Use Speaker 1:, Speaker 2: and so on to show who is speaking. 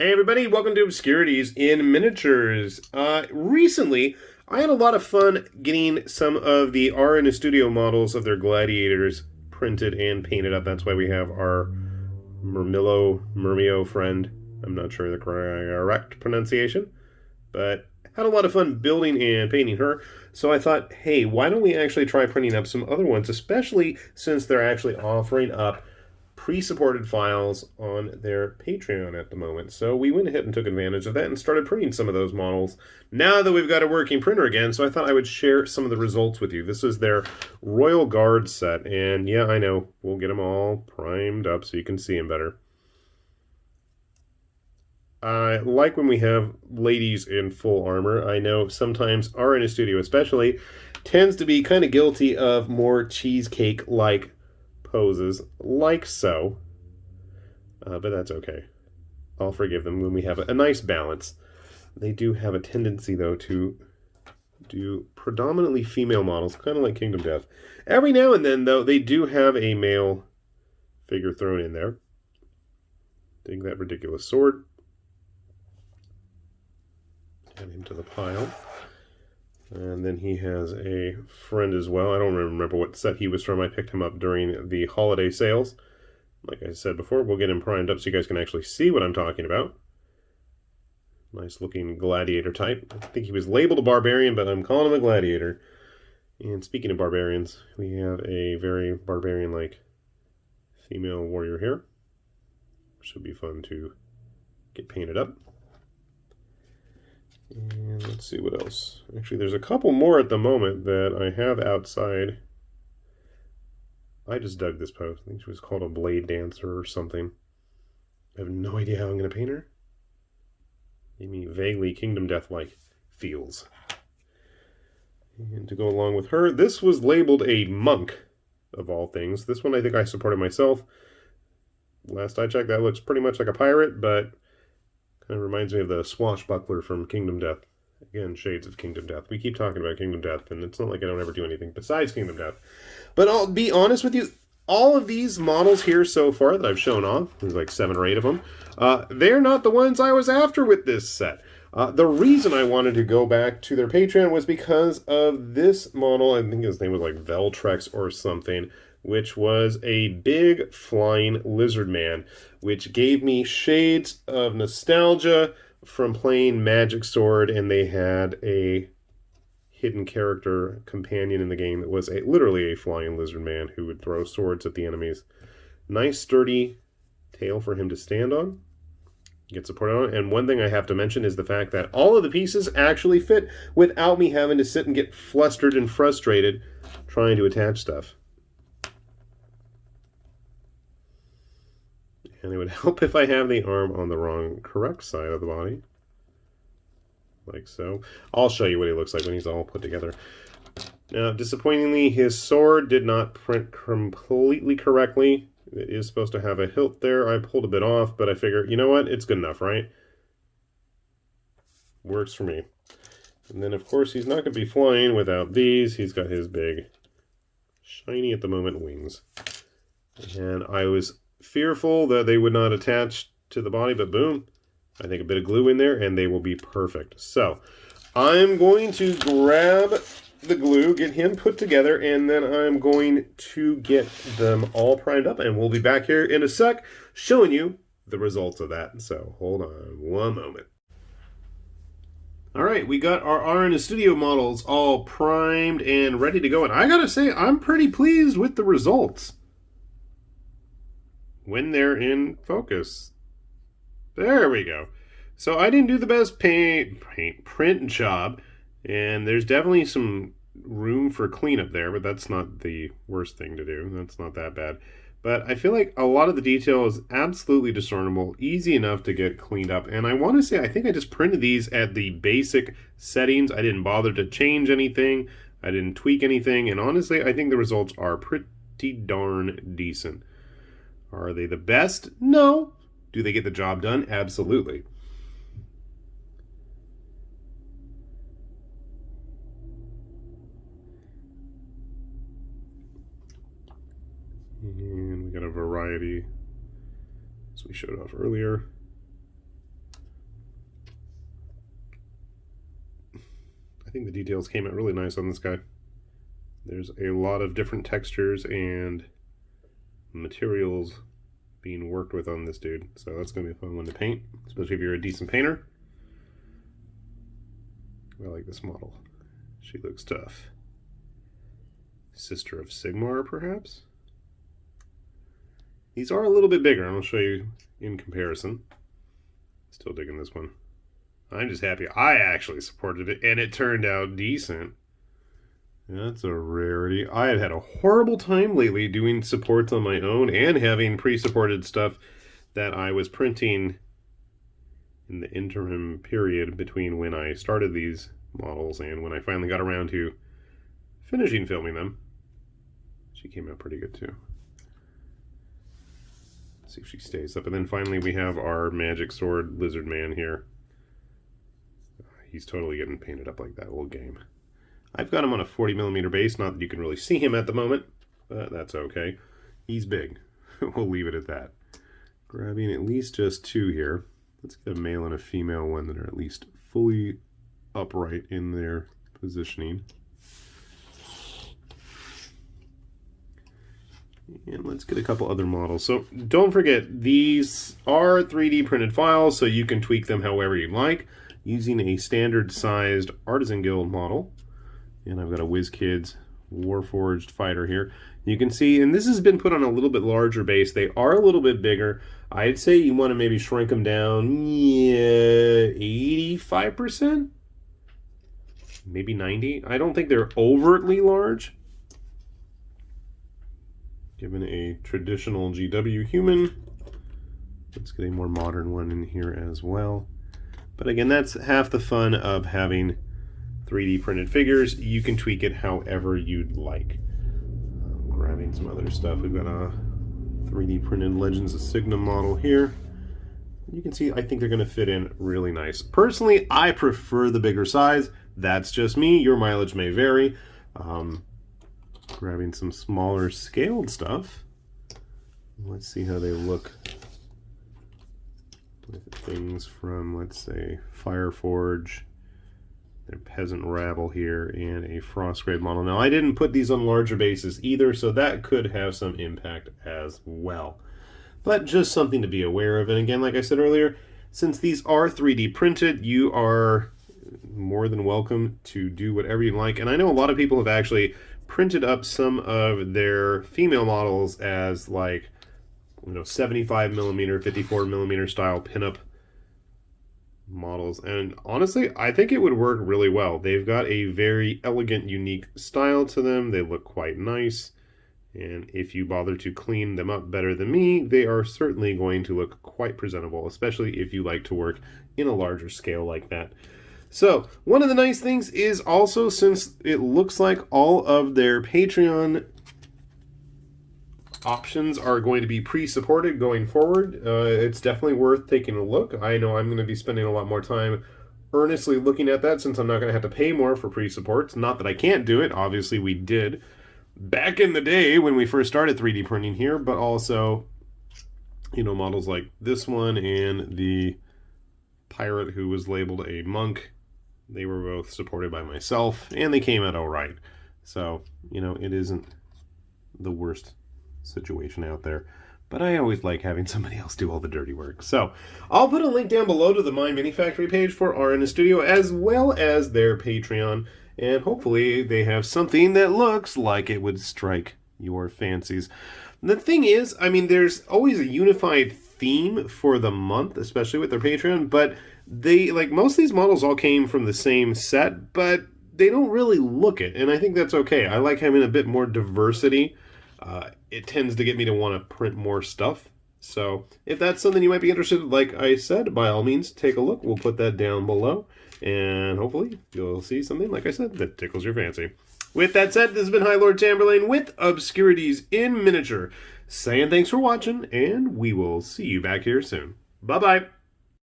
Speaker 1: Hey everybody, welcome to Obscurities in Miniatures. Recently, I had a lot of fun getting some of the RN Estudio models of their gladiators printed and painted up. That's why we have our Murmio friend. I'm not sure the correct pronunciation, but had a lot of fun building and painting her. So I thought, hey, why don't we actually try printing up some other ones, especially since they're actually offering up pre-supported files on their Patreon at the moment. So we went ahead and took advantage of that and started printing some of those models now that we've got a working printer again. So I thought I would share some of the results with you. This is their Royal Guard set, and yeah, I know, we'll get them all primed up so you can see them better. I like when we have ladies in full armor. I know sometimes RN Estudio especially tends to be kind of guilty of more cheesecake-like poses, like so. But that's okay. I'll forgive them when we have a nice balance. They do have a tendency, though, to do predominantly female models, kind of like Kingdom Death. Every now and then, though, they do have a male figure thrown in there. Dig that ridiculous sword. Add him to the pile. And then he has a friend as well. I don't remember what set he was from. I picked him up during the holiday sales. Like I said before, we'll get him primed up so you guys can actually see what I'm talking about. Nice looking gladiator type. I think he was labeled a barbarian, but I'm calling him a gladiator. And speaking of barbarians, we have a very barbarian-like female warrior here. Should be fun to get painted up. And let's see what else. Actually, there's a couple more at the moment that I have outside. I just dug this post. I think she was called a blade dancer or something. I have no idea how I'm going to paint her. Gave me vaguely Kingdom Death-like feels. And to go along with her, this was labeled a monk, of all things. This one I think I supported myself. Last I checked, that looks pretty much like a pirate, but kind of reminds me of the swashbuckler from Kingdom Death. Again, shades of Kingdom Death. We keep talking about Kingdom Death, and it's not like I don't ever do anything besides Kingdom Death. But I'll be honest with you, all of these models here so far that I've shown off, there's like 7 or 8 of them, they're not the ones I was after with this set. The reason I wanted to go back to their Patreon was because of this model. I think his name was like Veltrex or something, which was a big flying lizard man, which gave me shades of nostalgia from playing Magic Sword, and they had a hidden character companion in the game that was literally a flying lizard man who would throw swords at the enemies. Nice sturdy tail for him to stand on. Get support on it. And one thing I have to mention is the fact that all of the pieces actually fit without me having to sit and get flustered and frustrated trying to attach stuff. And it would help if I have the arm on the correct side of the body. Like so. I'll show you what he looks like when he's all put together. Now, disappointingly, his sword did not print completely correctly. It is supposed to have a hilt there. I pulled a bit off, but I figure, you know what? It's good enough, right? Works for me. And then, of course, he's not going to be flying without these. He's got his big, shiny at the moment wings. And I was fearful that they would not attach to the body, but boom, I think a bit of glue in there and they will be perfect. So I'm going to grab the glue, get him put together, and then I'm going to get them all primed up, and we'll be back here in a sec showing you the results of that. So hold on one moment. All right, we got our RN Estudio models all primed and ready to go, and I gotta say, I'm pretty pleased with the results when they're in focus. There we go. So I didn't do the best print job, and there's definitely some room for cleanup there, but that's not the worst thing to do. That's not that bad. But I feel like a lot of the detail is absolutely discernible, easy enough to get cleaned up. And I want to say, I think I just printed these at the basic settings. I didn't bother to change anything. I didn't tweak anything. And honestly, I think the results are pretty darn decent. Are they the best? No. Do they get the job done? Absolutely. And we got a variety, as we showed off earlier. think the details came out really nice on this guy. There's a lot of different textures and materials being worked with on this dude, so that's going to be a fun one to paint, especially if you're a decent painter. I like this model. She looks tough. Sister of Sigmar, perhaps? These are a little bit bigger, and I'll show you in comparison. Still digging this one. I'm just happy I actually supported it, and it turned out decent. That's a rarity. I have had a horrible time lately doing supports on my own and having pre-supported stuff that I was printing in the interim period between when I started these models and when I finally got around to finishing filming them. She came out pretty good too. Let's see if she stays up. And then finally we have our magic sword lizard man here. He's totally getting painted up like that old game. I've got him on a 40mm base, not that you can really see him at the moment, but that's okay. He's big. We'll leave it at that. Grabbing at least just two here. Let's get a male and a female one that are at least fully upright in their positioning. And let's get a couple other models. So don't forget, these are 3D printed files, so you can tweak them however you like using a standard sized Artisan Guild model. And I've got a WizKids Warforged fighter here. You can see, and this has been put on a little bit larger base. They are a little bit bigger. I'd say you want to maybe shrink them down, yeah, 85%? Maybe 90? I don't think they're overtly large. Given a traditional GW human. Let's get a more modern one in here as well. But again, that's half the fun of having 3D printed figures. You can tweak it however you'd like. Grabbing some other stuff. We've got a 3D printed Legends of Signum model here. You can see, I think they're going to fit in really nice. Personally, I prefer the bigger size. That's just me. Your mileage may vary. Grabbing some smaller scaled stuff. Let's see how they look with things from, let's say, Fireforge. Their Peasant Rabble here, and a Frostgrave model. Now, I didn't put these on larger bases either, so that could have some impact as well. But just something to be aware of. And again, like I said earlier, since these are 3D printed, you are more than welcome to do whatever you like. And I know a lot of people have actually printed up some of their female models as, like, 75mm, 54mm style pinup models, and honestly I think it would work really well. They've got a very elegant, unique style to them. They look quite nice, and if you bother to clean them up better than me, they are certainly going to look quite presentable, especially if you like to work in a larger scale like that. So one of the nice things is also, since it looks like all of their Patreon options are going to be pre-supported going forward, it's definitely worth taking a look. I know I'm going to be spending a lot more time earnestly looking at that, since I'm not going to have to pay more for pre-supports. Not that I can't do it. Obviously we did back in the day when we first started 3D printing here, but also, models like this one and the pirate who was labeled a monk, they were both supported by myself, and they came out all right. So, it isn't the worst situation out there, but I always like having somebody else do all the dirty work. So I'll put a link down below to the My Mini Factory page for RN Estudio, as well as their Patreon, and hopefully they have something that looks like it would strike your fancies. The thing is, there's always a unified theme for the month, especially with their Patreon, but they, like, most of these models all came from the same set, but they don't really look it, and I think that's okay. I like having a bit more diversity. It tends to get me to want to print more stuff. So if that's something you might be interested in, like I said, by all means, take a look. We'll put that down below, and hopefully you'll see something, like I said, that tickles your fancy. With that said, this has been High Lord Tamberlane with Obscurities in Miniature, saying thanks for watching, and we will see you back here soon. Bye-bye.